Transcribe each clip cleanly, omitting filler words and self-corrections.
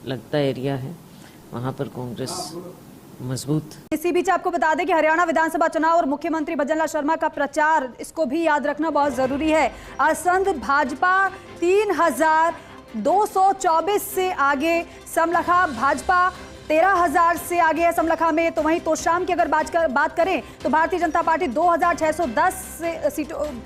लगता एरिया है, वहाँ पर कांग्रेस मजबूत। इसी बीच आपको बता दें कि हरियाणा विधानसभा चुनाव और मुख्यमंत्री भजनलाल शर्मा का प्रचार, इसको भी याद रखना बहुत जरूरी है। असंध भाजपा 3224 से आगे, समलखा भाजपा 13,000 से आगे है समलखा में। तो वहीं तोशाम की अगर बात करें तो भारतीय जनता पार्टी 2610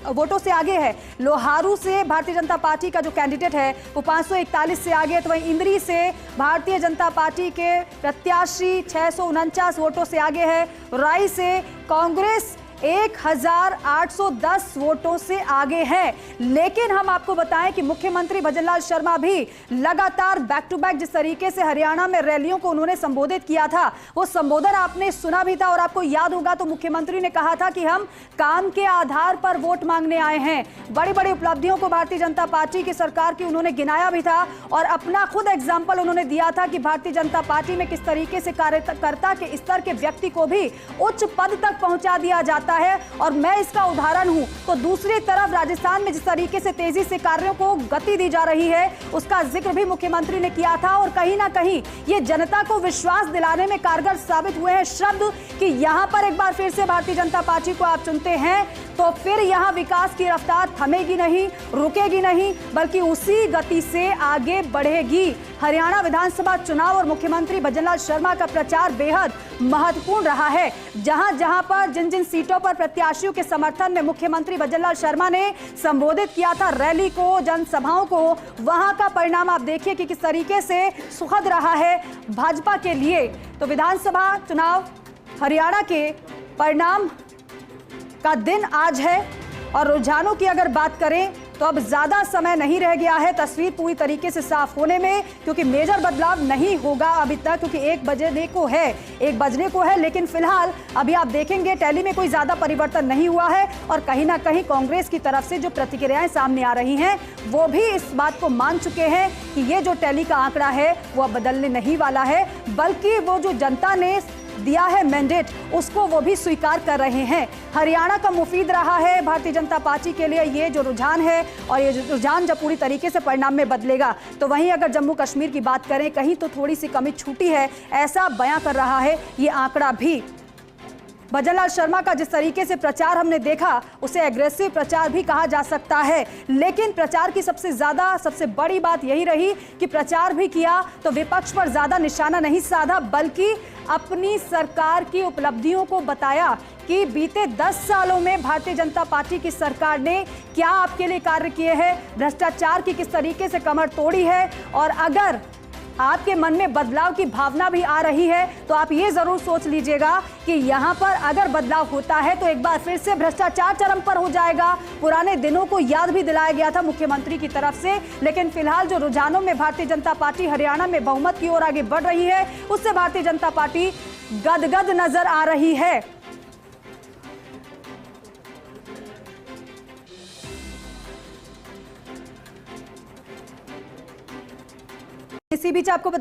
वोटों से आगे है। लोहारू से भारतीय जनता पार्टी का जो कैंडिडेट है वो 541 से आगे है। तो वहीं इंद्री से भारतीय जनता पार्टी के प्रत्याशी 649 वोटों से आगे है। राई से कांग्रेस 1810 वोटों से आगे है। लेकिन हम आपको बताएं कि मुख्यमंत्री भजनलाल शर्मा भी लगातार बैक टू बैक जिस तरीके से हरियाणा में रैलियों को उन्होंने संबोधित किया था, वो संबोधन आपने सुना भी था। और आपको याद होगा तो मुख्यमंत्री ने कहा था कि हम काम के आधार पर वोट मांगने आए हैं। बड़ी बड़ी उपलब्धियों को भारतीय जनता पार्टी की सरकार की उन्होंने गिनाया भी था और अपना खुद एग्जाम्पल उन्होंने दिया था कि भारतीय जनता पार्टी में किस तरीके से कार्यकर्ता के स्तर के व्यक्ति को भी उच्च पद तक पहुंचा दिया जाता है। और मैं इसका उदाहरण हूं। तो दूसरी तरफ राजस्थान में जिस तरीके से तेजी से कार्यों को गति दी जा रही है, उसका जिक्र भी मुख्यमंत्री ने किया था। और कहीं ना कहीं ये जनता को विश्वास दिलाने में कारगर साबित हुए हैं शब्द कि यहां पर एक बार फिर से भारतीय जनता पार्टी को आप चुनते हैं तो फिर यहां विकास की रफ्तार थमेगी नहीं, रुकेगी नहीं, बल्कि उसी गति से आगे बढ़ेगी। हरियाणा विधानसभा चुनाव और मुख्यमंत्री भजनलाल शर्मा का प्रचार बेहद महत्वपूर्ण रहा है। जहां जहां पर जिन जिन सीटों पर प्रत्याशियों के समर्थन में मुख्यमंत्री भजनलाल शर्मा ने संबोधित किया था रैली को, जनसभाओं को, वहां का परिणाम आप देखिए कि किस तरीके से सुखद रहा है भाजपा के लिए। तो विधानसभा चुनाव हरियाणा के परिणाम का दिन आज है और रुझानों की अगर बात करें तो अब ज्यादा समय नहीं रह गया है तस्वीर पूरी तरीके से साफ होने में, क्योंकि मेजर बदलाव नहीं होगा अभी तक, क्योंकि 1 बजने को है। लेकिन फिलहाल अभी आप देखेंगे टैली में कोई ज्यादा परिवर्तन नहीं हुआ है और कहीं ना कहीं कांग्रेस की तरफ से जो प्रतिक्रियाएं सामने आ रही हैं वो भी इस बात को मान चुके हैं कि ये जो टैली का आंकड़ा है वो अब बदलने नहीं वाला है, बल्कि वो जो जनता ने दिया है मैंडेट उसको वो भी स्वीकार कर रहे हैं। हरियाणा का मुफीद रहा है भारतीय जनता पार्टी के लिए ये जो रुझान है, और ये रुझान जब पूरी तरीके से परिणाम में बदलेगा तो वहीं अगर जम्मू कश्मीर की बात करें कहीं तो थोड़ी सी कमी छूटी है, ऐसा बयां कर रहा है ये आंकड़ा भी। भजनलाल शर्मा का जिस तरीके से प्रचार हमने देखा उसे एग्रेसिव प्रचार भी कहा जा सकता है। लेकिन प्रचार की सबसे बड़ी बात यही रही कि प्रचार भी किया तो विपक्ष पर ज्यादा निशाना नहीं साधा, बल्कि अपनी सरकार की उपलब्धियों को बताया कि बीते 10 सालों में भारतीय जनता पार्टी की सरकार ने क्या आपके लिए कार्य किए हैं, भ्रष्टाचार की किस तरीके से कमर तोड़ी है। और अगर आपके मन में बदलाव की भावना भी आ रही है तो आप ये जरूर सोच लीजिएगा कि यहां पर अगर बदलाव होता है तो एक बार फिर से भ्रष्टाचार चरम पर हो जाएगा। पुराने दिनों को याद भी दिलाया गया था मुख्यमंत्री की तरफ से। लेकिन फिलहाल जो रुझानों में भारतीय जनता पार्टी हरियाणा में बहुमत की ओर आगे बढ़ रही है उससे भारतीय जनता पार्टी गदगद नजर आ रही है। इसी बीच आपको